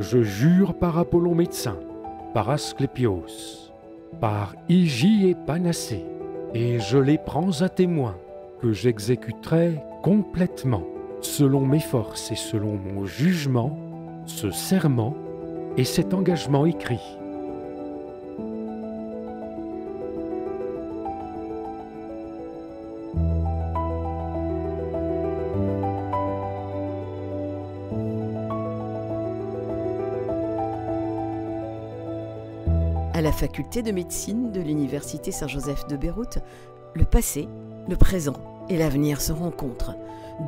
Je jure par Apollon médecin, par Asclépios, par Hygie et Panacée, et je les prends à témoin que j'exécuterai complètement, selon mes forces et selon mon jugement, ce serment et cet engagement écrit. À la faculté de médecine de l'Université Saint-Joseph de Beyrouth, le passé, le présent et l'avenir se rencontrent.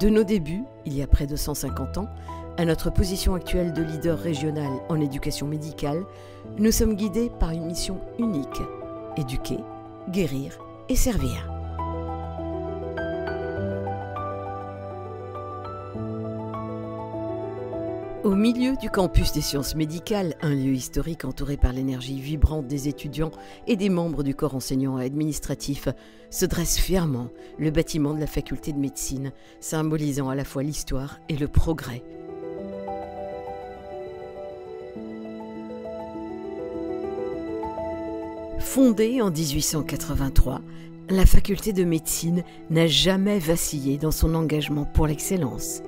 De nos débuts, il y a près de 150 ans, à notre position actuelle de leader régional en éducation médicale, nous sommes guidés par une mission unique: éduquer, guérir et servir. Au milieu du campus des sciences médicales, un lieu historique entouré par l'énergie vibrante des étudiants et des membres du corps enseignant et administratif, se dresse fièrement le bâtiment de la faculté de médecine, symbolisant à la fois l'histoire et le progrès. Fondée en 1883, la faculté de médecine n'a jamais vacillé dans son engagement pour l'excellence.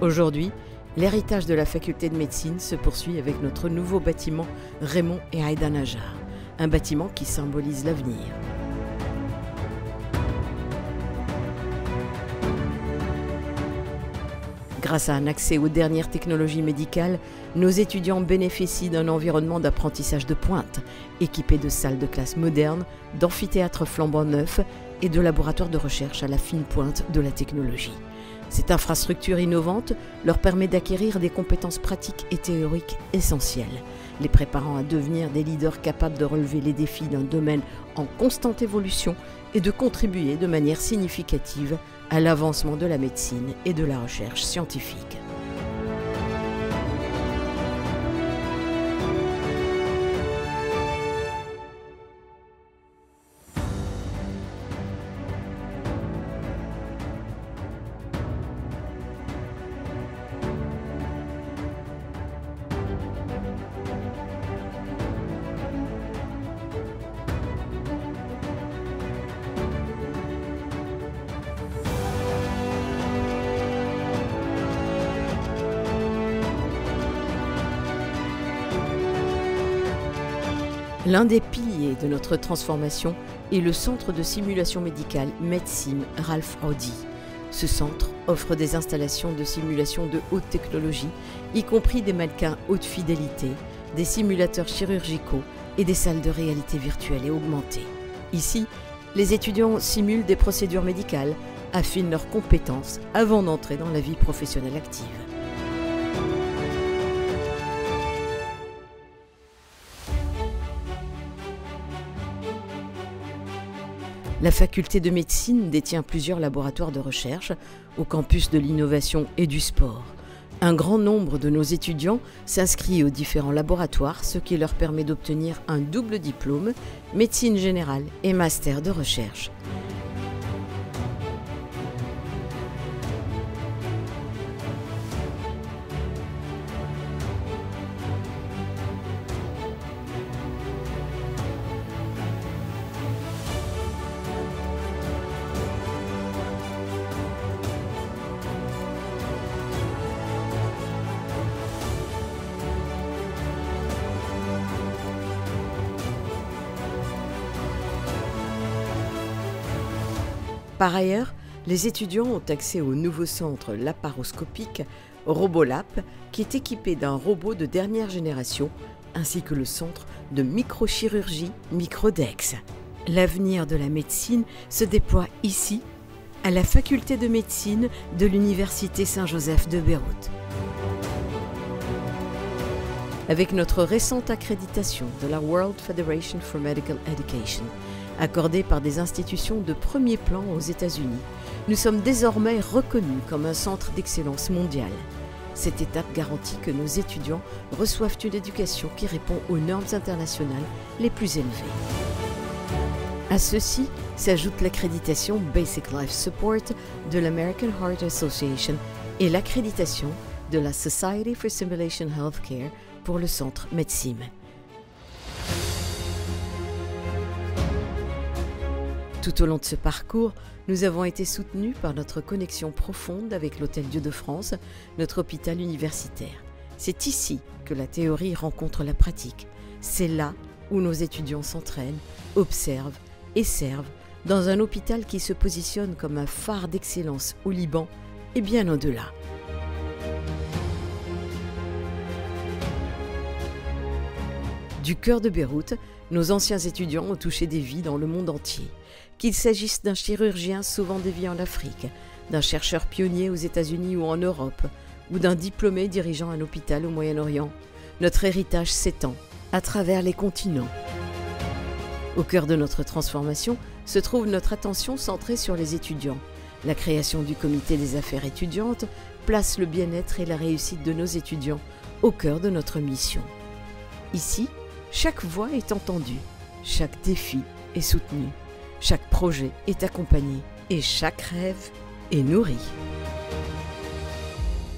Aujourd'hui, l'héritage de la faculté de médecine se poursuit avec notre nouveau bâtiment Raymond et Aïda Najar, un bâtiment qui symbolise l'avenir. Grâce à un accès aux dernières technologies médicales, nos étudiants bénéficient d'un environnement d'apprentissage de pointe, équipé de salles de classe modernes, d'amphithéâtres flambant neufs et de laboratoires de recherche à la fine pointe de la technologie. Cette infrastructure innovante leur permet d'acquérir des compétences pratiques et théoriques essentielles, les préparant à devenir des leaders capables de relever les défis d'un domaine en constante évolution et de contribuer de manière significative à l'avancement de la médecine et de la recherche scientifique. L'un des piliers de notre transformation est le centre de simulation médicale MedSim Ralph Audi. Ce centre offre des installations de simulation de haute technologie, y compris des mannequins haute fidélité, des simulateurs chirurgicaux et des salles de réalité virtuelle et augmentée. Ici, les étudiants simulent des procédures médicales, affinent leurs compétences avant d'entrer dans la vie professionnelle active. La faculté de médecine détient plusieurs laboratoires de recherche au campus de l'innovation et du sport. Un grand nombre de nos étudiants s'inscrit aux différents laboratoires, ce qui leur permet d'obtenir un double diplôme, médecine générale et master de recherche. Par ailleurs, les étudiants ont accès au nouveau centre laparoscopique Robolap, qui est équipé d'un robot de dernière génération, ainsi que le centre de microchirurgie Microdex. L'avenir de la médecine se déploie ici, à la faculté de médecine de l'Université Saint-Joseph de Beyrouth. Avec notre récente accréditation de la World Federation for Medical Education, accordée par des institutions de premier plan aux États-Unis, nous sommes désormais reconnus comme un centre d'excellence mondial. Cette étape garantit que nos étudiants reçoivent une éducation qui répond aux normes internationales les plus élevées. À ceci s'ajoute l'accréditation Basic Life Support de l'American Heart Association et l'accréditation de la Society for Simulation Healthcare pour le centre MEDSIM. Tout au long de ce parcours, nous avons été soutenus par notre connexion profonde avec l'Hôtel Dieu de France, notre hôpital universitaire. C'est ici que la théorie rencontre la pratique. C'est là où nos étudiants s'entraînent, observent et servent dans un hôpital qui se positionne comme un phare d'excellence au Liban et bien au-delà. Du cœur de Beyrouth, nos anciens étudiants ont touché des vies dans le monde entier. Qu'il s'agisse d'un chirurgien sauvant des vies en Afrique, d'un chercheur pionnier aux États-Unis ou en Europe, ou d'un diplômé dirigeant un hôpital au Moyen-Orient, notre héritage s'étend à travers les continents. Au cœur de notre transformation se trouve notre attention centrée sur les étudiants. La création du comité des affaires étudiantes place le bien-être et la réussite de nos étudiants au cœur de notre mission. Ici, chaque voix est entendue, chaque défi est soutenu, chaque projet est accompagné et chaque rêve est nourri.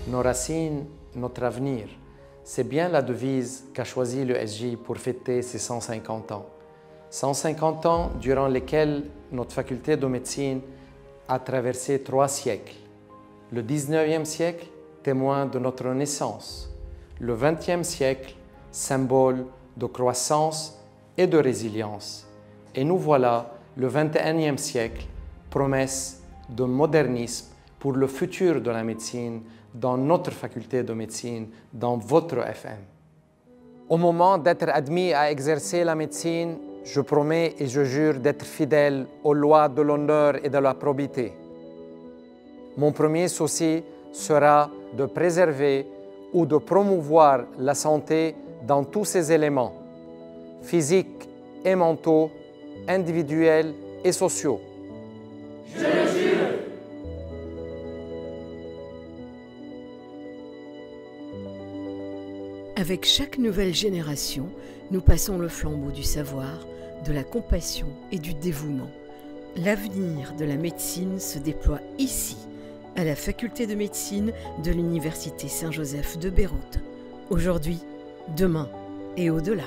Nos racines, notre avenir, c'est bien la devise qu'a choisie le SJ pour fêter ses 150 ans. 150 ans durant lesquels notre faculté de médecine a traversé 3 siècles. Le 19e siècle, témoin de notre naissance. Le 20e siècle, symbole de croissance et de résilience. Et nous voilà, le 21e siècle, promesse de modernisme pour le futur de la médecine dans notre faculté de médecine, dans votre FM. Au moment d'être admis à exercer la médecine, je promets et je jure d'être fidèle aux lois de l'honneur et de la probité. Mon premier souci sera de préserver ou de promouvoir la santé dans tous ses éléments, physiques et mentaux, individuels et sociaux. Je le jure! Avec chaque nouvelle génération, nous passons le flambeau du savoir, de la compassion et du dévouement. L'avenir de la médecine se déploie ici, à la faculté de médecine de l'Université Saint-Joseph de Beyrouth. Aujourd'hui, demain et au-delà.